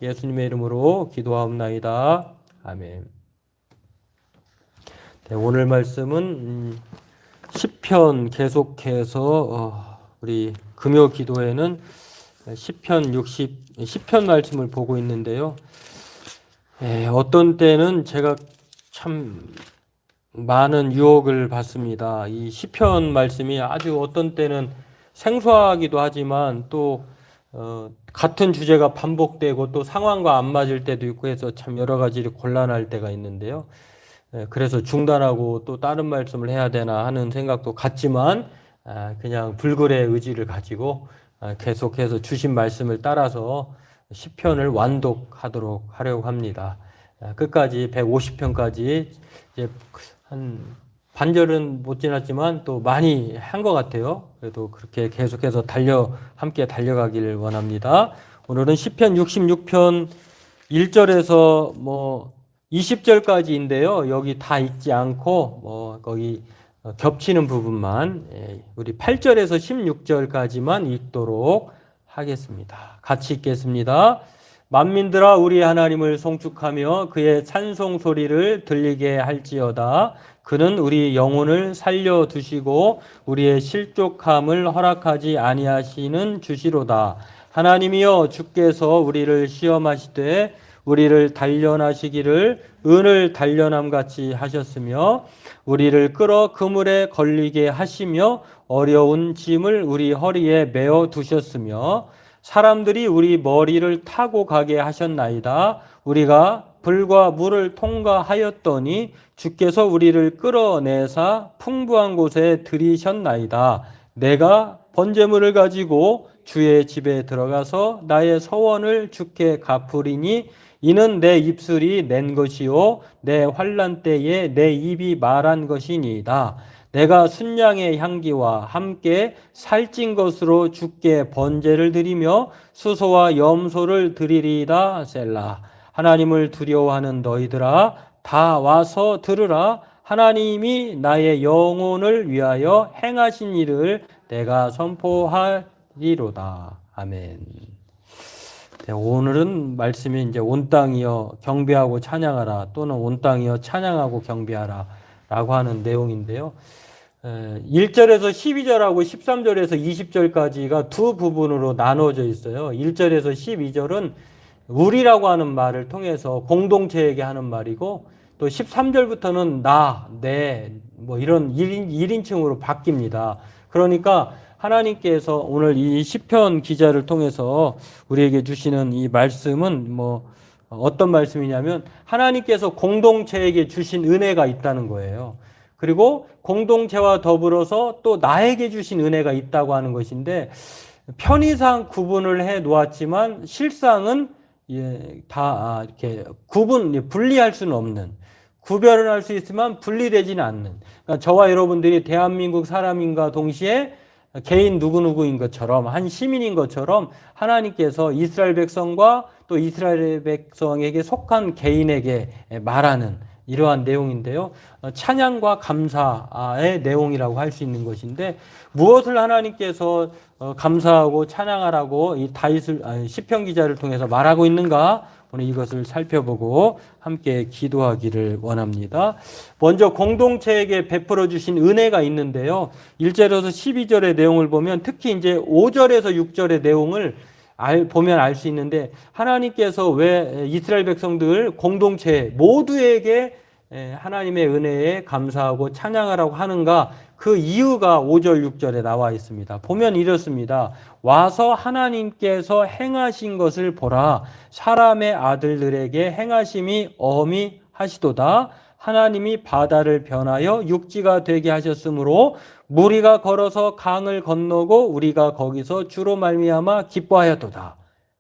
예수님의 이름으로 기도하옵나이다. 아멘. 네, 오늘 말씀은 시편 계속해서 우리 금요 기도회는 시편 말씀을 보고 있는데요. 어떤 때는 제가 참 많은 유혹을 받습니다. 이 시편 말씀이 아주 어떤 때는 생소하기도 하지만 또 같은 주제가 반복되고 또 상황과 안 맞을 때도 있고 해서 참 여러 가지로 곤란할 때가 있는데요. 그래서 중단하고 또 다른 말씀을 해야 되나 하는 생각도 같지만 그냥 불굴의 의지를 가지고 계속해서 주신 말씀을 따라서 시편을 완독하도록 하려고 합니다. 끝까지 150편까지 이제 한 반절은 못 지났지만 또 많이 한 것 같아요. 그래도 그렇게 계속해서 함께 달려가기를 원합니다. 오늘은 시편 66편 1절에서 20절까지인데요. 여기 다 읽지 않고 거기 겹치는 부분만 우리 8절에서 16절까지만 읽도록 하겠습니다. 같이 읽겠습니다. 만민들아 우리 하나님을 송축하며 그의 찬송 소리를 들리게 할지어다. 그는 우리 영혼을 살려두시고 우리의 실족함을 허락하지 아니하시는 주시로다. 하나님이여 주께서 우리를 시험하시되 우리를 단련하시기를 은을 단련함같이 하셨으며 우리를 끌어 그물에 걸리게 하시며 어려운 짐을 우리 허리에 메어 두셨으며 사람들이 우리 머리를 타고 가게 하셨나이다. 우리가 불과 물을 통과하였더니 주께서 우리를 끌어내사 풍부한 곳에 들이셨나이다. 내가 번제물을 가지고 주의 집에 들어가서 나의 서원을 주께 갚으리니 이는 내 입술이 낸 것이요 내 환난 때에 내 입이 말한 것이니이다. 내가 순양의 향기와 함께 살찐 것으로 주께 번제를 드리며 수소와 염소를 드리리이다. 셀라. 하나님을 두려워하는 너희들아 다 와서 들으라. 하나님이 나의 영혼을 위하여 행하신 일을 내가 선포하리로다. 아멘. 네, 오늘은 말씀이 이제 온 땅이여 경배하고 찬양하라 또는 온 땅이여 찬양하고 경배하라 라고 하는 내용인데요. 1절에서 12절하고 13절에서 20절까지가 두 부분으로 나눠져 있어요. 1절에서 12절은 우리라고 하는 말을 통해서 공동체에게 하는 말이고 또 13절부터는 나, 내, 이런 1인칭으로 바뀝니다. 그러니까 하나님께서 오늘 이 시편 기자를 통해서 우리에게 주시는 이 말씀은 어떤 말씀이냐면 하나님께서 공동체에게 주신 은혜가 있다는 거예요. 그리고 공동체와 더불어서 또 나에게 주신 은혜가 있다고 하는 것인데 편의상 구분을 해 놓았지만 실상은 다 이렇게 분리할 수는 없는, 구별을 할 수 있지만 분리되지는 않는. 그러니까 저와 여러분들이 대한민국 사람인가 동시에 개인 누구누구인 것처럼 한 시민인 것처럼 하나님께서 이스라엘 백성과 또 이스라엘 백성에게 속한 개인에게 말하는 이러한 내용인데요. 찬양과 감사의 내용이라고 할 수 있는 것인데 무엇을 하나님께서 감사하고 찬양하라고 이 시편 기자를 통해서 말하고 있는가? 오늘 이것을 살펴보고 함께 기도하기를 원합니다. 먼저 공동체에게 베풀어 주신 은혜가 있는데요. 1절에서 12절의 내용을 보면 특히 이제 5절에서 6절의 내용을 보면 알 수 있는데 하나님께서 왜 이스라엘 백성들 공동체 모두에게 하나님의 은혜에 감사하고 찬양하라고 하는가? 그 이유가 5절, 6절에 나와 있습니다. 보면 이렇습니다. 와서 하나님께서 행하신 것을 보라. 사람의 아들들에게 행하심이 어미하시도다. 하나님이 바다를 변하여 육지가 되게 하셨으므로 무리가 걸어서 강을 건너고 우리가 거기서 주로 말미암아 기뻐하였도다.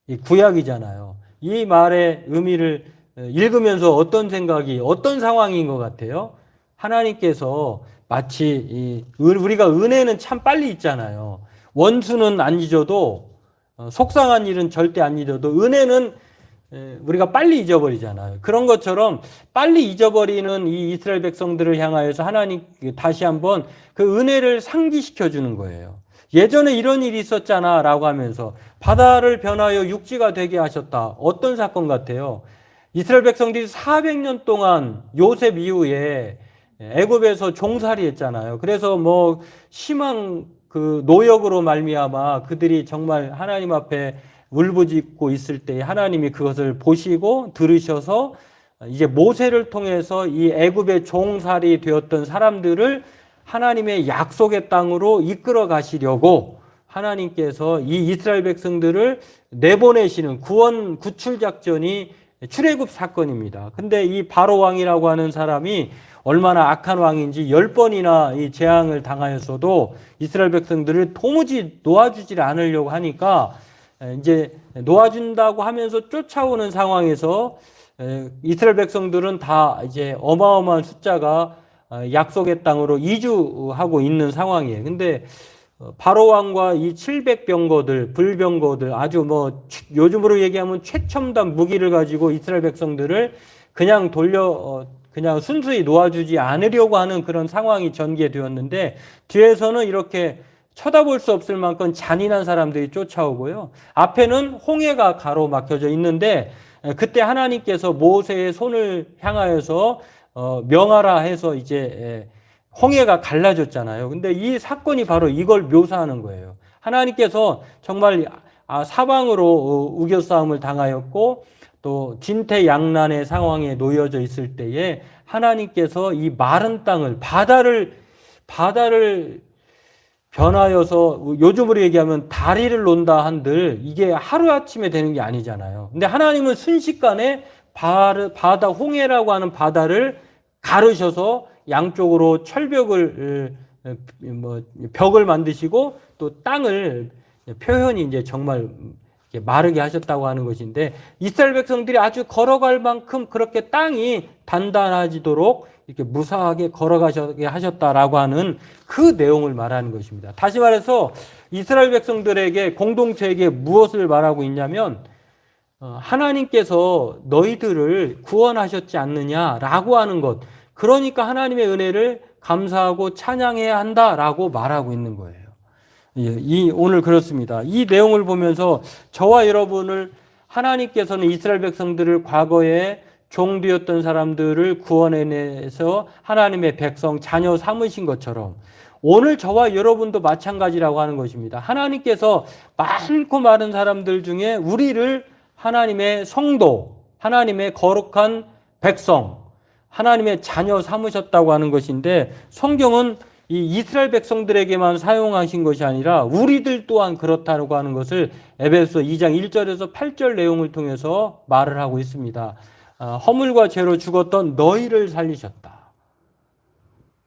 이 구약이잖아요. 이 말의 의미를 읽으면서 어떤 생각이, 어떤 상황인 것 같아요? 하나님께서 마치 우리가 은혜는 참 빨리 잊잖아요. 원수는 안 잊어도 속상한 일은 절대 안 잊어도 은혜는 우리가 빨리 잊어버리잖아요. 그런 것처럼 빨리 잊어버리는 이 이스라엘 백성들을 향하여서 하나님 다시 한번 그 은혜를 상기시켜 주는 거예요. 예전에 이런 일이 있었잖아 라고 하면서 바다를 변하여 육지가 되게 하셨다. 어떤 사건 같아요? 이스라엘 백성들이 400년 동안 요셉 이후에 애굽에서 종살이 했잖아요. 그래서 뭐 심한 그 노역으로 말미암아 그들이 정말 하나님 앞에 울부짖고 있을 때 하나님이 그것을 보시고 들으셔서 이제 모세를 통해서 이 애굽의 종살이 되었던 사람들을 하나님의 약속의 땅으로 이끌어 가시려고 하나님께서 이 이스라엘 백성들을 내보내시는 구원 구출 작전이 출애굽 사건입니다. 근데 이 바로 왕이라고 하는 사람이 얼마나 악한 왕인지 10번이나 이 재앙을 당하였어도 이스라엘 백성들을 도무지 놓아주질 않으려고 하니까 이제 놓아준다고 하면서 쫓아오는 상황에서 이스라엘 백성들은 다 이제 어마어마한 숫자가 약속의 땅으로 이주하고 있는 상황이에요. 근데 바로 왕과 이 700병거들, 불병거들 아주 뭐 요즘으로 얘기하면 최첨단 무기를 가지고 이스라엘 백성들을 그냥 그냥 순수히 놓아주지 않으려고 하는 그런 상황이 전개되었는데 뒤에서는 이렇게 쳐다볼 수 없을 만큼 잔인한 사람들이 쫓아오고요. 앞에는 홍해가 가로막혀져 있는데 그때 하나님께서 모세의 손을 향하여서 명하라 해서 이제 홍해가 갈라졌잖아요. 근데 이 사건이 바로 이걸 묘사하는 거예요. 하나님께서 정말 사방으로 우겨싸움을 당하였고 또 진퇴양난의 상황에 놓여져 있을 때에 하나님께서 이 마른 땅을 바다를 변하여서 요즘으로 얘기하면 다리를 논다 한들 이게 하루아침에 되는 게 아니잖아요. 근데 하나님은 순식간에 바다 홍해라고 하는 바다를 가르셔서 양쪽으로 철벽을 벽을 만드시고 또 땅을 표현이 이제 정말 마르게 하셨다고 하는 것인데 이스라엘 백성들이 아주 걸어갈 만큼 그렇게 땅이 단단해지도록 이렇게 무사하게 걸어가게 하셨다라고 하는 그 내용을 말하는 것입니다. 다시 말해서 이스라엘 백성들에게 공동체에게 무엇을 말하고 있냐면 하나님께서 너희들을 구원하셨지 않느냐라고 하는 것. 그러니까 하나님의 은혜를 감사하고 찬양해야 한다라고 말하고 있는 거예요. 오늘 그렇습니다. 이 내용을 보면서 저와 여러분을 하나님께서는 이스라엘 백성들을 과거에 종되었던 사람들을 구원해내서 하나님의 백성 자녀 삼으신 것처럼 오늘 저와 여러분도 마찬가지라고 하는 것입니다. 하나님께서 많고 많은 사람들 중에 우리를 하나님의 성도, 하나님의 거룩한 백성, 하나님의 자녀 삼으셨다고 하는 것인데 성경은 이 이스라엘 백성들에게만 사용하신 것이 아니라 우리들 또한 그렇다고 하는 것을 에베소 2장 1절에서 8절 내용을 통해서 말을 하고 있습니다. 허물과 죄로 죽었던 너희를 살리셨다.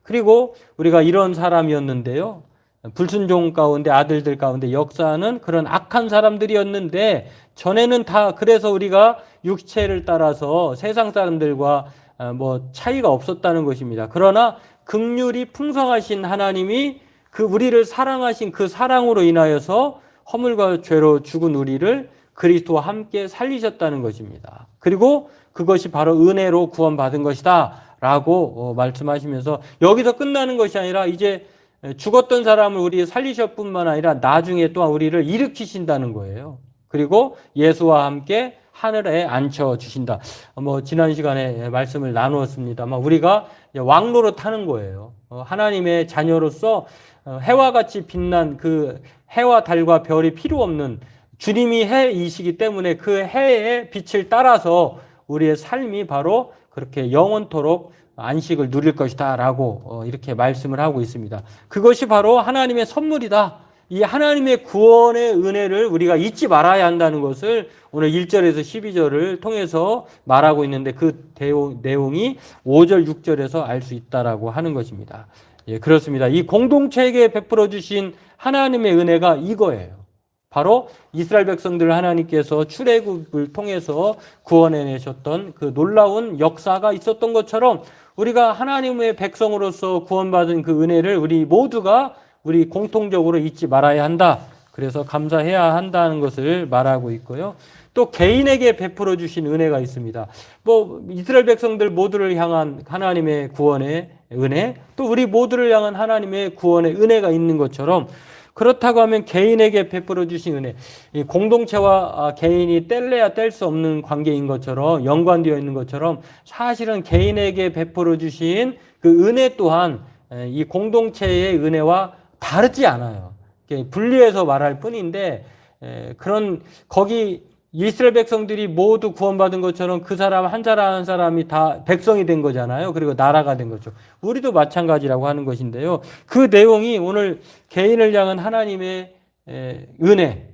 그리고 우리가 이런 사람이었는데요. 불순종 가운데 아들들 가운데 역사하는 그런 악한 사람들이었는데 전에는 다 그래서 우리가 육체를 따라서 세상 사람들과 뭐 차이가 없었다는 것입니다. 그러나 긍휼이 풍성하신 하나님이 그 우리를 사랑하신 그 사랑으로 인하여서 허물과 죄로 죽은 우리를 그리스도와 함께 살리셨다는 것입니다. 그리고 그것이 바로 은혜로 구원받은 것이다 라고 말씀하시면서 여기서 끝나는 것이 아니라 이제 죽었던 사람을 우리 살리셨 뿐만 아니라 나중에 또한 우리를 일으키신다는 거예요. 그리고 예수와 함께 하늘에 앉혀주신다. 지난 시간에 말씀을 나누었습니다만 우리가 왕로로 타는 거예요. 하나님의 자녀로서 해와 같이 빛난 그 해와 달과 별이 필요 없는 주님이 해이시기 때문에 그 해의 빛을 따라서 우리의 삶이 바로 그렇게 영원토록 안식을 누릴 것이다 라고 이렇게 말씀을 하고 있습니다. 그것이 바로 하나님의 선물이다. 이 하나님의 구원의 은혜를 우리가 잊지 말아야 한다는 것을 오늘 1절에서 12절을 통해서 말하고 있는데 그 내용이 5절, 6절에서 알 수 있다라고 하는 것입니다. 예, 그렇습니다. 이 공동체에게 베풀어 주신 하나님의 은혜가 이거예요. 바로 이스라엘 백성들을 하나님께서 출애굽을 통해서 구원해내셨던 그 놀라운 역사가 있었던 것처럼 우리가 하나님의 백성으로서 구원받은 그 은혜를 우리 모두가 우리 공통적으로 잊지 말아야 한다. 그래서 감사해야 한다는 것을 말하고 있고요. 또 개인에게 베풀어 주신 은혜가 있습니다. 이스라엘 백성들 모두를 향한 하나님의 구원의 은혜, 또 우리 모두를 향한 하나님의 구원의 은혜가 있는 것처럼 그렇다고 하면 개인에게 베풀어 주신 은혜, 이 공동체와 개인이 뗄래야 뗄 수 없는 관계인 것처럼 연관되어 있는 것처럼 사실은 개인에게 베풀어 주신 그 은혜 또한 이 공동체의 은혜와 다르지 않아요. 분리해서 말할 뿐인데 그런 거기 이스라엘 백성들이 모두 구원받은 것처럼 그 사람 한 사람 한 사람이 다 백성이 된 거잖아요. 그리고 나라가 된 거죠. 우리도 마찬가지라고 하는 것인데요. 그 내용이 오늘 개인을 향한 하나님의 은혜,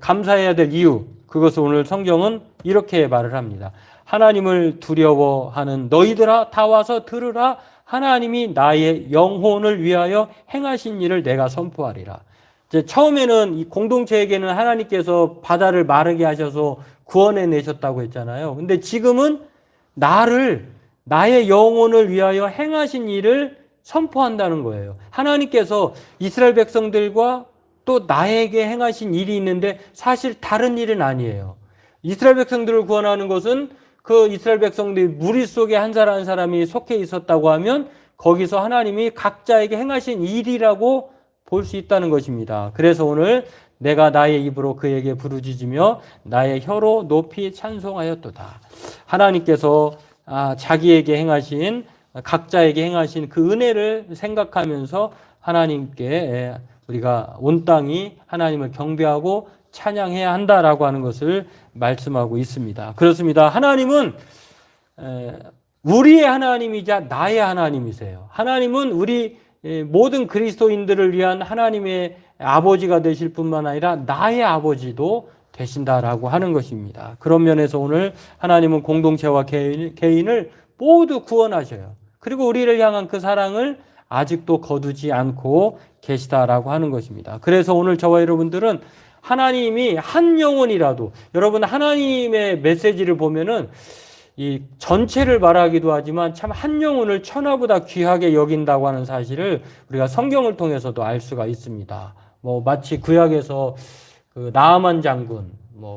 감사해야 될 이유, 그것을 오늘 성경은 이렇게 말을 합니다. 하나님을 두려워하는 너희들아 다 와서 들으라. 하나님이 나의 영혼을 위하여 행하신 일을 내가 선포하리라. 이제 처음에는 이 공동체에게는 하나님께서 바다를 마르게 하셔서 구원해 내셨다고 했잖아요. 근데 지금은 나의 영혼을 위하여 행하신 일을 선포한다는 거예요. 하나님께서 이스라엘 백성들과 또 나에게 행하신 일이 있는데 사실 다른 일은 아니에요. 이스라엘 백성들을 구원하는 것은 그 이스라엘 백성들이 무리 속에 한 사람 한 사람이 속해 있었다고 하면 거기서 하나님이 각자에게 행하신 일이라고 볼 수 있다는 것입니다. 그래서 오늘 내가 나의 입으로 그에게 부르짖으며 나의 혀로 높이 찬송하였도다. 하나님께서 자기에게 행하신 각자에게 행하신 그 은혜를 생각하면서 하나님께 우리가 온 땅이 하나님을 경배하고 찬양해야 한다라고 하는 것을 말씀하고 있습니다. 그렇습니다. 하나님은 우리의 하나님이자 나의 하나님이세요. 하나님은 우리 모든 그리스도인들을 위한 하나님의 아버지가 되실 뿐만 아니라 나의 아버지도 되신다라고 하는 것입니다. 그런 면에서 오늘 하나님은 공동체와 개인을 모두 구원하셔요. 그리고 우리를 향한 그 사랑을 아직도 거두지 않고 계시다라고 하는 것입니다. 그래서 오늘 저와 여러분들은 하나님이 한 영혼이라도, 여러분 하나님의 메시지를 보면은 이 전체를 말하기도 하지만 참 한 영혼을 천하보다 귀하게 여긴다고 하는 사실을 우리가 성경을 통해서도 알 수가 있습니다. 마치 구약에서 그 나아만 장군,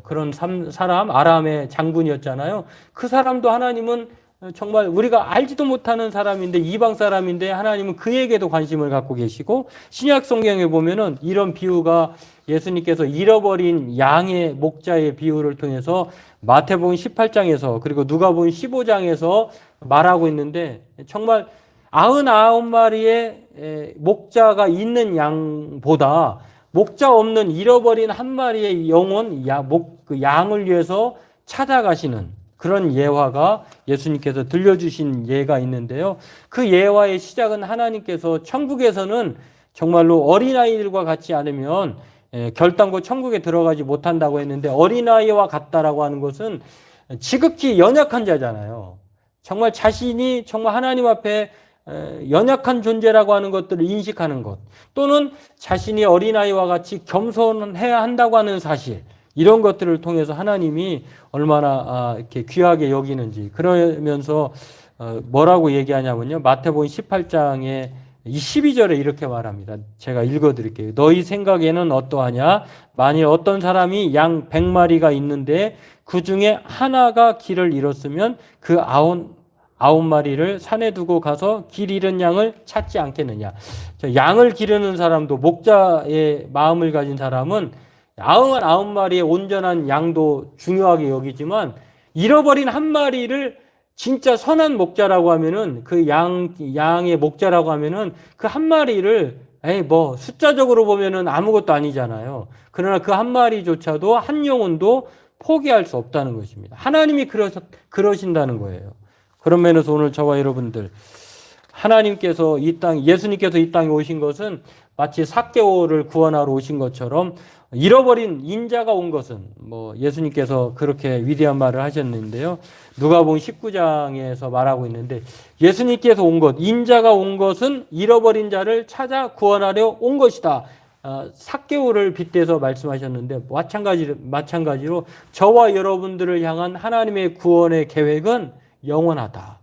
그런 사람, 아람의 장군이었잖아요. 그 사람도 하나님은 정말 우리가 알지도 못하는 사람인데, 이방 사람인데 하나님은 그에게도 관심을 갖고 계시고, 신약 성경에 보면은 이런 비유가 예수님께서 잃어버린 양의 목자의 비유를 통해서 마태복음 18장에서 그리고 누가복음 15장에서 말하고 있는데, 정말 99마리의 목자가 있는 양보다 목자 없는 잃어버린 한 마리의 영혼, 그 양을 위해서 찾아가시는 그런 예화가 예수님께서 들려주신 예가 있는데요. 그 예화의 시작은 하나님께서 천국에서는 정말로 어린아이들과 같지 않으면 결단코 천국에 들어가지 못한다고 했는데, 어린아이와 같다라고 하는 것은 지극히 연약한 자잖아요. 정말 자신이 정말 하나님 앞에 연약한 존재라고 하는 것들을 인식하는 것, 또는 자신이 어린아이와 같이 겸손해야 한다고 하는 사실, 이런 것들을 통해서 하나님이 얼마나 이렇게 귀하게 여기는지, 그러면서 뭐라고 얘기하냐면요. 마태복음 18장에 이 12절에 이렇게 말합니다. 제가 읽어드릴게요. 너희 생각에는 어떠하냐? 만일 어떤 사람이 양 100마리가 있는데 그 중에 하나가 길을 잃었으면 그 99마리를 산에 두고 가서 길 잃은 양을 찾지 않겠느냐? 양을 기르는 사람도, 목자의 마음을 가진 사람은 99마리의 온전한 양도 중요하게 여기지만, 잃어버린 한 마리를 진짜 선한 목자라고 하면은, 그 양의 목자라고 하면은 그 한 마리를 숫자적으로 보면은 아무것도 아니잖아요. 그러나 그 한 마리조차도, 한 영혼도 포기할 수 없다는 것입니다. 하나님이 그러신다는 거예요. 그런 면에서 오늘 저와 여러분들, 하나님께서 예수님께서 이 땅에 오신 것은 마치 삭개오를 구원하러 오신 것처럼, 잃어버린 인자가 온 것은, 예수님께서 그렇게 위대한 말을 하셨는데요. 누가복음 19장에서 말하고 있는데, 예수님께서 온 것, 인자가 온 것은 잃어버린 자를 찾아 구원하려 온 것이다. 삭개오를 빗대서 말씀하셨는데, 마찬가지로 저와 여러분들을 향한 하나님의 구원의 계획은 영원하다.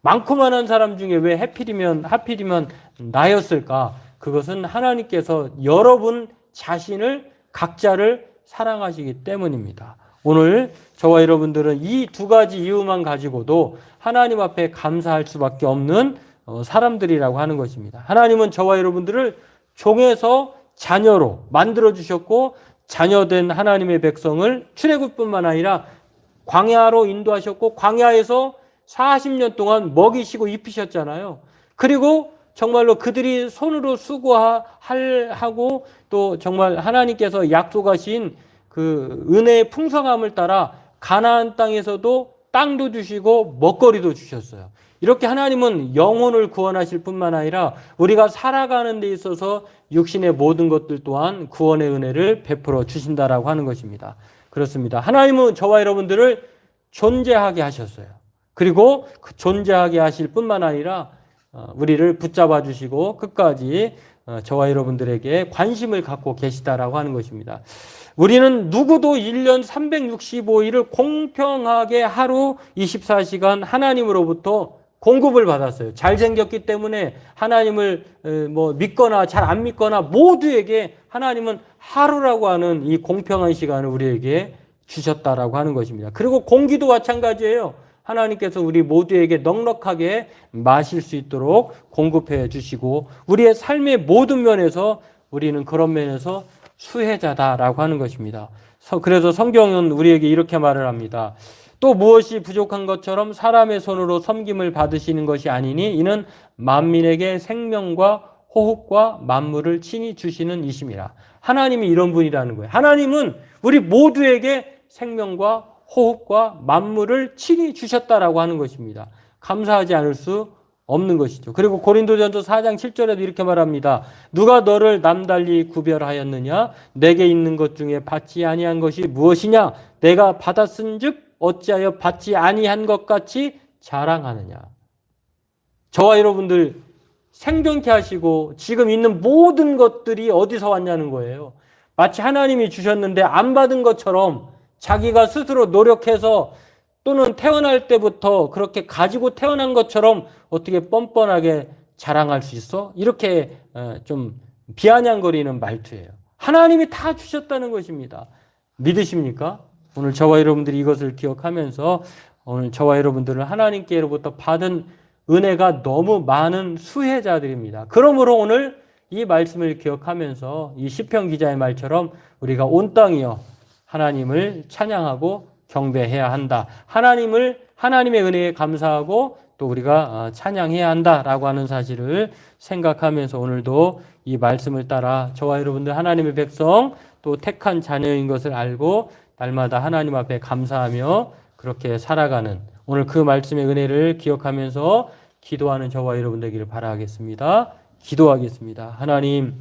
많고 많은 사람 중에 왜 하필이면 나였을까? 그것은 하나님께서 여러분 자신을, 각자를 사랑하시기 때문입니다. 오늘 저와 여러분들은 이 두 가지 이유만 가지고도 하나님 앞에 감사할 수밖에 없는 사람들이라고 하는 것입니다. 하나님은 저와 여러분들을 종에서 자녀로 만들어 주셨고 자녀된 하나님의 백성을 출애굽뿐만 아니라 광야로 인도하셨고 광야에서 40년 동안 먹이시고 입히셨잖아요. 그리고 정말로 그들이 손으로 수고하고 또 정말 하나님께서 약속하신 그 은혜의 풍성함을 따라 가나안 땅에서도 땅도 주시고 먹거리도 주셨어요. 이렇게 하나님은 영혼을 구원하실 뿐만 아니라 우리가 살아가는 데 있어서 육신의 모든 것들 또한 구원의 은혜를 베풀어 주신다라고 하는 것입니다. 그렇습니다. 하나님은 저와 여러분들을 존재하게 하셨어요. 그리고 그 존재하게 하실 뿐만 아니라 우리를 붙잡아 주시고 끝까지 저와 여러분들에게 관심을 갖고 계시다라고 하는 것입니다. 우리는 누구도 1년 365일을 공평하게 하루 24시간 하나님으로부터 공급을 받았어요. 잘생겼기 때문에 하나님을 믿거나 잘 안 믿거나 모두에게 하나님은 하루라고 하는 이 공평한 시간을 우리에게 주셨다라고 하는 것입니다. 그리고 공기도 마찬가지예요. 하나님께서 우리 모두에게 넉넉하게 마실 수 있도록 공급해 주시고 우리의 삶의 모든 면에서 우리는 그런 면에서 수혜자다라고 하는 것입니다. 그래서 성경은 우리에게 이렇게 말을 합니다. 또 무엇이 부족한 것처럼 사람의 손으로 섬김을 받으시는 것이 아니니 이는 만민에게 생명과 호흡과 만물을 친히 주시는 이심이라. 하나님이 이런 분이라는 거예요. 하나님은 우리 모두에게 생명과 호흡과 만물을 친히 주셨다라고 하는 것입니다. 감사하지 않을 수 없는 것이죠. 그리고 고린도전서 4장 7절에도 이렇게 말합니다. 누가 너를 남달리 구별하였느냐? 내게 있는 것 중에 받지 아니한 것이 무엇이냐? 내가 받았은즉 어찌하여 받지 아니한 것 같이 자랑하느냐? 저와 여러분들 생존케 하시고 지금 있는 모든 것들이 어디서 왔냐는 거예요. 마치 하나님이 주셨는데 안 받은 것처럼 자기가 스스로 노력해서 또는 태어날 때부터 그렇게 가지고 태어난 것처럼 어떻게 뻔뻔하게 자랑할 수 있어? 이렇게 좀 비아냥거리는 말투예요. 하나님이 다 주셨다는 것입니다. 믿으십니까? 오늘 저와 여러분들이 이것을 기억하면서 오늘 저와 여러분들은 하나님께로부터 받은 은혜가 너무 많은 수혜자들입니다. 그러므로 오늘 이 말씀을 기억하면서 이 시편 기자의 말처럼 우리가 온 땅이여 하나님을 찬양하고 경배해야 한다. 하나님의 은혜에 감사하고 또 우리가 찬양해야 한다라고 하는 사실을 생각하면서 오늘도 이 말씀을 따라 저와 여러분들 하나님의 백성 또 택한 자녀인 것을 알고 날마다 하나님 앞에 감사하며 그렇게 살아가는 오늘 그 말씀의 은혜를 기억하면서 기도하는 저와 여러분 되기를 바라겠습니다. 기도하겠습니다. 하나님이